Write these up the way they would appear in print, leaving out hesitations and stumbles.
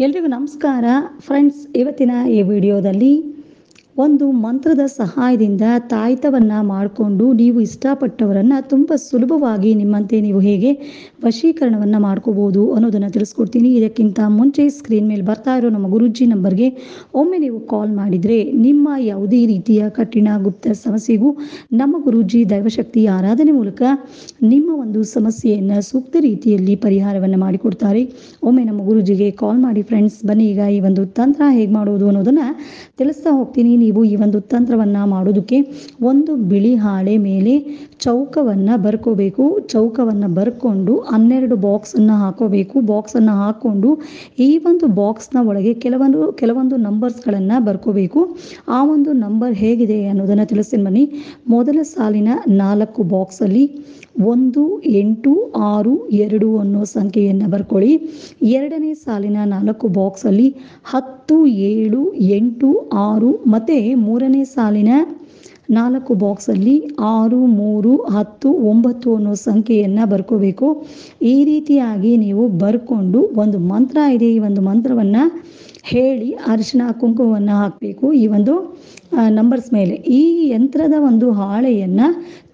ಎಲ್ರಿಗೂ ನಮಸ್ಕಾರ ಫ್ರೆಂಡ್ಸ್. ಇವತ್ತಿನ ಈ ವಿಡಿಯೋದಲ್ಲಿ ಒಂದು ಮಂತ್ರದ ಸಹಾಯದಿಂದ ತಾಯ್ತವನ್ನು ಮಾಡಿಕೊಂಡು ನೀವು ಇಷ್ಟಪಟ್ಟವರನ್ನು ತುಂಬ ಸುಲಭವಾಗಿ ನಿಮ್ಮಂತೆ ನೀವು ಹೇಗೆ ವಶೀಕರಣವನ್ನು ಮಾಡ್ಕೋಬೋದು ಅನ್ನೋದನ್ನು ತಿಳಿಸ್ಕೊಡ್ತೀನಿ. ಇದಕ್ಕಿಂತ ಮುಂಚೆ ಸ್ಕ್ರೀನ್ ಮೇಲೆ ಬರ್ತಾ ಇರೋ ನಮ್ಮ ಗುರೂಜಿ ನಂಬರ್ಗೆ ಒಮ್ಮೆ ನೀವು ಕಾಲ್ ಮಾಡಿದರೆ ನಿಮ್ಮ ಯಾವುದೇ ರೀತಿಯ ಕಠಿಣ ಗುಪ್ತ ಸಮಸ್ಯೆಗೂ ನಮ್ಮ ಗುರೂಜಿ ದೈವಶಕ್ತಿ ಆರಾಧನೆ ಮೂಲಕ ನಿಮ್ಮ ಒಂದು ಸಮಸ್ಯೆಯನ್ನು ಸೂಕ್ತ ರೀತಿಯಲ್ಲಿ ಪರಿಹಾರವನ್ನು ಮಾಡಿಕೊಡ್ತಾರೆ. ಒಮ್ಮೆ ನಮ್ಮ ಗುರೂಜಿಗೆ ಕಾಲ್ ಮಾಡಿ ಫ್ರೆಂಡ್ಸ್. ಬನ್ನಿ ಈಗ ಈ ಒಂದು ತಂತ್ರ ಹೇಗೆ ಮಾಡೋದು ಅನ್ನೋದನ್ನು ತಿಳಿಸ್ತಾ ಹೋಗ್ತೀನಿ. ನೀವು ಈ ಒಂದು ತಂತ್ರವನ್ನು ಮಾಡೋದಕ್ಕೆ ಒಂದು ಬಿಳಿ ಹಾಳೆ ಮೇಲೆ ಚೌಕವನ್ನು ಬರ್ಕೋಬೇಕು. ಚೌಕವನ್ನು ಬರ್ಕೊಂಡು 12 ಬಾಕ್ಸನ್ನು ಹಾಕೋಬೇಕು. ಬಾಕ್ಸನ್ನು ಹಾಕ್ಕೊಂಡು ಈ ಒಂದು ಬಾಕ್ಸ್ನ ಒಳಗೆ ಕೆಲವೊಂದು ನಂಬರ್ಸ್ಗಳನ್ನು ಬರ್ಕೋಬೇಕು. ಆ ಒಂದು ನಂಬರ್ ಹೇಗಿದೆ ಅನ್ನೋದನ್ನು ತಿಳಿಸ್ತೀನಿ ಬನ್ನಿ. ಮೊದಲ ಸಾಲಿನ 4 ಬಾಕ್ಸಲ್ಲಿ 1, 8, 6, 2 ಅನ್ನೋ ಸಂಖ್ಯೆಯನ್ನು ಬರ್ಕೊಳ್ಳಿ. ಎರಡನೇ ಸಾಲಿನ 4 ಬಾಕ್ಸಲ್ಲಿ 10, 7, 8, 6 ಮತ್ತು ಮೂರನೇ ಸಾಲಿನ 4 ಬಾಕ್ಸಲ್ಲಿ 6, 3, 10, 9 ಅನ್ನೋ ಸಂಖ್ಯೆಯನ್ನು ಬರ್ಕೋಬೇಕು. ಈ ರೀತಿಯಾಗಿ ನೀವು ಬರ್ಕೊಂಡು ಒಂದು ಮಂತ್ರ ಇದೆ. ಈ ಒಂದು ಮಂತ್ರವನ್ನು ಹೇಳಿ ಅರಿಶಿನ ಕುಂಕುಮವನ್ನು ಹಾಕಬೇಕು ಈ ಒಂದು ನಂಬರ್ಸ್ ಮೇಲೆ. ಈ ಯಂತ್ರದ ಒಂದು ಹಾಳೆಯನ್ನು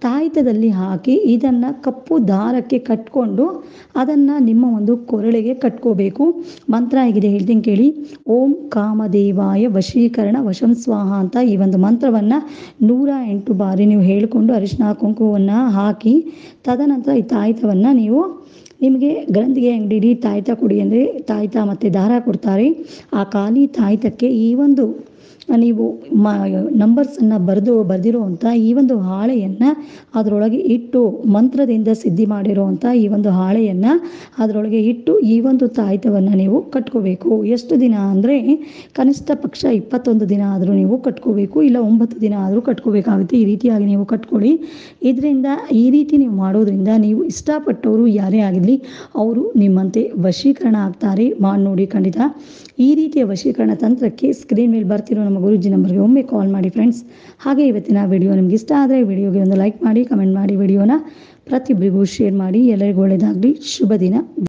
ತಾಯ್ತದಲ್ಲಿ ಹಾಕಿ ಇದನ್ನು ಕಪ್ಪು ದಾರಕ್ಕೆ ಕಟ್ಕೊಂಡು ಅದನ್ನು ನಿಮ್ಮ ಒಂದು ಕೊರಳಿಗೆ ಕಟ್ಕೋಬೇಕು. ಮಂತ್ರ ಹೇಗಿದೆ ಹೇಳ್ತೀನಿ ಕೇಳಿ. ಓಂ ಕಾಮದೇವಾಯ ವಶೀಕರಣ ವಶಂ ಸ್ವಾಹ ಅಂತ ಈ ಒಂದು ಮಂತ್ರವನ್ನು 108 ಬಾರಿ ನೀವು ಹೇಳಿಕೊಂಡು ಅರಿಶಿನ ಕುಂಕುಮವನ್ನು ಹಾಕಿ ತದನಂತರ ಈ ತಾಯ್ತವನ್ನು ನೀವು ನಿಮಗೆ ಗ್ರಂಥಿಗೆ ಅಂಗಡಿಲಿ ತಾಯ್ತ ಕೊಡಿ ಅಂದರೆ ತಾಯ್ತ ಮತ್ತು ದಾರ ಕೊಡ್ತಾರೆ. ಆ ಖಾಲಿ ತಾಯ್ತಕ್ಕೆ ಈ ಒಂದು ನೀವು ನಂಬರ್ಸನ್ನು ಬರೆದಿರುವಂಥ ಈ ಒಂದು ಹಾಳೆಯನ್ನು ಅದರೊಳಗೆ ಇಟ್ಟು ಮಂತ್ರದಿಂದ ಸಿದ್ಧಿ ಮಾಡಿರುವಂಥ ಈ ಒಂದು ಹಾಳೆಯನ್ನು ಅದರೊಳಗೆ ಇಟ್ಟು ಈ ಒಂದು ತಾಯ್ತವನ್ನು ನೀವು ಕಟ್ಕೋಬೇಕು. ಎಷ್ಟು ದಿನ ಅಂದರೆ ಕನಿಷ್ಠ ಪಕ್ಷ 21 ದಿನ ಆದರೂ ನೀವು ಕಟ್ಕೋಬೇಕು, ಇಲ್ಲ 9 ದಿನ ಆದರೂ ಕಟ್ಕೋಬೇಕಾಗುತ್ತೆ. ಈ ರೀತಿಯಾಗಿ ನೀವು ಕಟ್ಕೊಳ್ಳಿ. ಇದರಿಂದ ಈ ರೀತಿ ನೀವು ಮಾಡೋದ್ರಿಂದ ನೀವು ಇಷ್ಟಪಟ್ಟವರು ಯಾರೇ ಆಗಿರಲಿ ಅವರು ನಿಮ್ಮಂತೆ ವಶೀಕರಣ ಆಗ್ತಾರೆ. ಮಾಡಿ ನೋಡಿ ಖಂಡಿತ. ಈ ರೀತಿಯ ವಶೀಕರಣ ತಂತ್ರಕ್ಕೆ ಸ್ಕ್ರೀನ್ ಮೇಲೆ ಬರ್ತಿರೋ ನಮ್ಮ ಗುರೂಜಿ ನಂಬರ್ಗೆ ಒಮ್ಮೆ ಕಾಲ್ ಮಾಡಿ ಫ್ರೆಂಡ್ಸ್. ಹಾಗೆ ಇವತ್ತಿನ ವಿಡಿಯೋ ನಿಮ್ಗೆ ಇಷ್ಟ ಆದರೆ ವಿಡಿಯೋಗೆ ಒಂದು ಲೈಕ್ ಮಾಡಿ, ಕಮೆಂಟ್ ಮಾಡಿ, ವಿಡಿಯೋನ ಪ್ರತಿಯೊಬ್ಬರಿಗೂ ಶೇರ್ ಮಾಡಿ. ಎಲ್ಲರಿಗೂ ಒಳ್ಳೆಯದಾಗಲಿ. ಶುಭ ದಿನ.